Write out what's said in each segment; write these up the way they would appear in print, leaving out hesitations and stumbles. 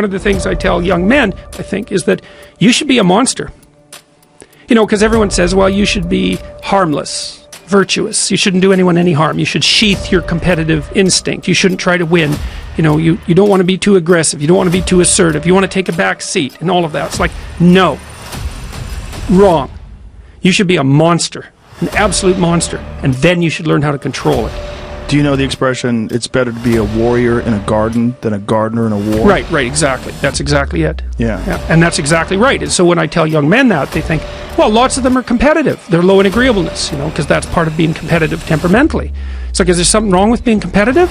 One of the things I tell young men, I think, is that you should be a monster. You know, because everyone says, well, you should be harmless, virtuous. You shouldn't do anyone any harm. You should sheath your competitive instinct. You shouldn't try to win. You know, you don't want to be too aggressive. You don't want to be too assertive. You want to take a back seat and all of that. It's like, no. Wrong. You should be a monster, an absolute monster. And then you should learn how to control it. Do you know the expression, it's better to be a warrior in a garden than a gardener in a war? Right, exactly. That's exactly it. Yeah. And that's exactly right. And so when I tell young men that, they think, well, lots of them are competitive. They're low in agreeableness, you know, because that's part of being competitive temperamentally. It's like, is there something wrong with being competitive?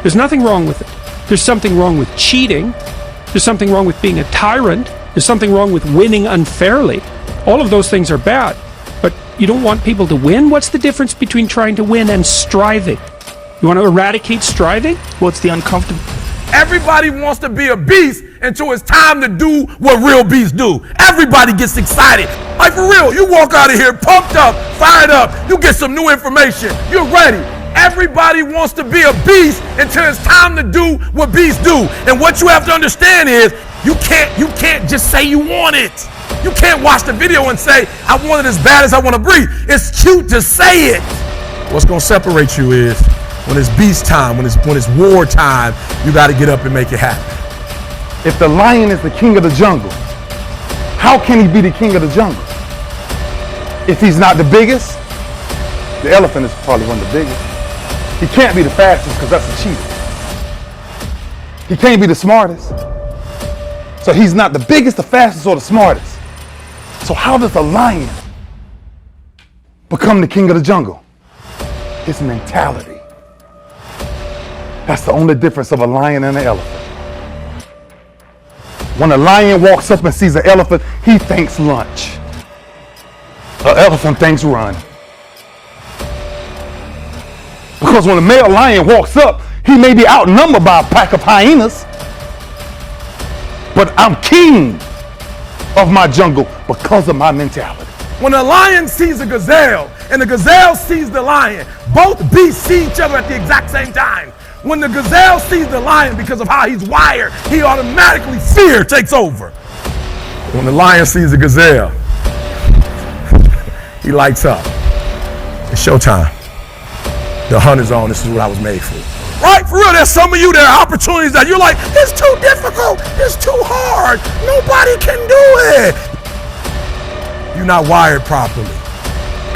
There's nothing wrong with it. There's something wrong with cheating. There's something wrong with being a tyrant. There's something wrong with winning unfairly. All of those things are bad. But you don't want people to win? What's the difference between trying to win and striving? You want to eradicate striving? What's the uncomfortable? Everybody wants to be a beast until it's time to do what real beasts do. Everybody gets excited. Like for real, you walk out of here pumped up, fired up, you get some new information, you're ready. Everybody wants to be a beast until it's time to do what beasts do. And what you have to understand is you can't just say you want it. You can't watch the video and say, I want it as bad as I want to breathe. It's cute to say it. What's going to separate you is when it's beast time, when it's war time, you got to get up and make it happen. If the lion is the king of the jungle, how can he be the king of the jungle? If he's not the biggest, the elephant is probably one of the biggest. He can't be the fastest because that's a cheetah. He can't be the smartest. So he's not the biggest, the fastest, or the smartest. So how does a lion become the king of the jungle? His mentality. That's the only difference of a lion and an elephant. When a lion walks up and sees an elephant, he thinks lunch. An elephant thinks run. Because when a male lion walks up, he may be outnumbered by a pack of hyenas. But I'm king of my jungle because of my mentality. When a lion sees a gazelle and the gazelle sees the lion, both beasts see each other at the exact same time. When the gazelle sees the lion, because of how he's wired, he automatically, fear takes over. When the lion sees the gazelle, he lights up. It's showtime. The hunt is on. This is what I was made for. Right? For real, there's some of you, there are opportunities that you're like, it's too difficult. It's too hard. Nobody can do it. You're not wired properly.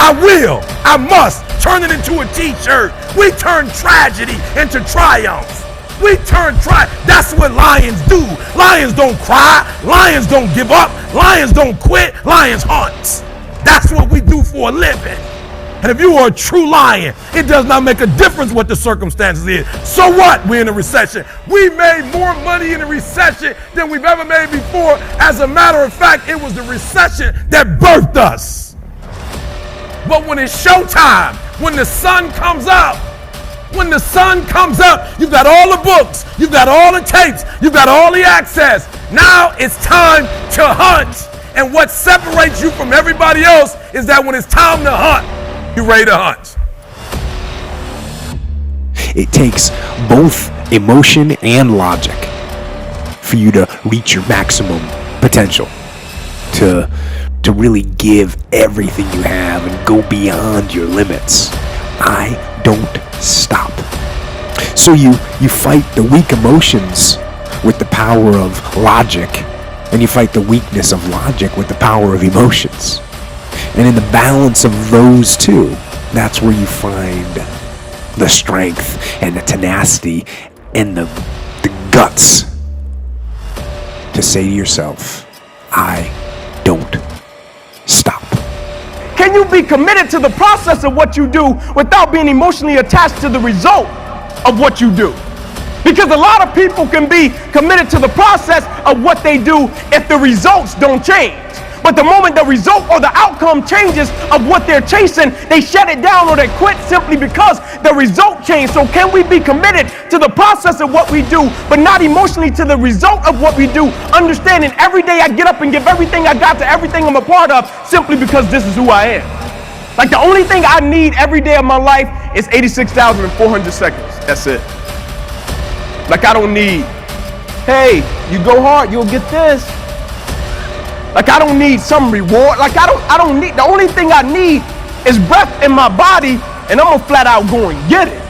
I will. I must turn it into a t-shirt. We turn tragedy into triumph. We turn that's what lions do. Lions don't cry. Lions don't give up. Lions don't quit. Lions hunt. That's what we do for a living. And if you are a true lion, it does not make a difference what the circumstances is. So what? We're in a recession. We made more money in a recession than we've ever made before. As a matter of fact, it was the recession that birthed us. But when it's showtime, when the sun comes up, you've got all the books, you've got all the tapes, you've got all the access. Now it's time to hunt. And what separates you from everybody else is that when it's time to hunt, you're ready to hunt. It takes both emotion and logic for you to reach your maximum potential, to really give everything you have and go beyond your limits. I don't stop. So you fight the weak emotions with the power of logic, and you fight the weakness of logic with the power of emotions. And in the balance of those two, that's where you find the strength and the tenacity and the guts to say to yourself, I don't stop. Can you be committed to the process of what you do without being emotionally attached to the result of what you do? Because a lot of people can be committed to the process of what they do if the results don't change. But the moment the result or the outcome changes of what they're chasing, they shut it down or they quit simply because the result changed. So can we be committed to the process of what we do, but not emotionally to the result of what we do, understanding every day I get up and give everything I got to everything I'm a part of simply because this is who I am. Like the only thing I need every day of my life is 86,400 seconds. That's it. Like I don't need, hey, You go hard, you'll get this. Like I don't need some reward. Like I don't need, the only thing I need is breath in my body, and I'm gonna flat out go and get it.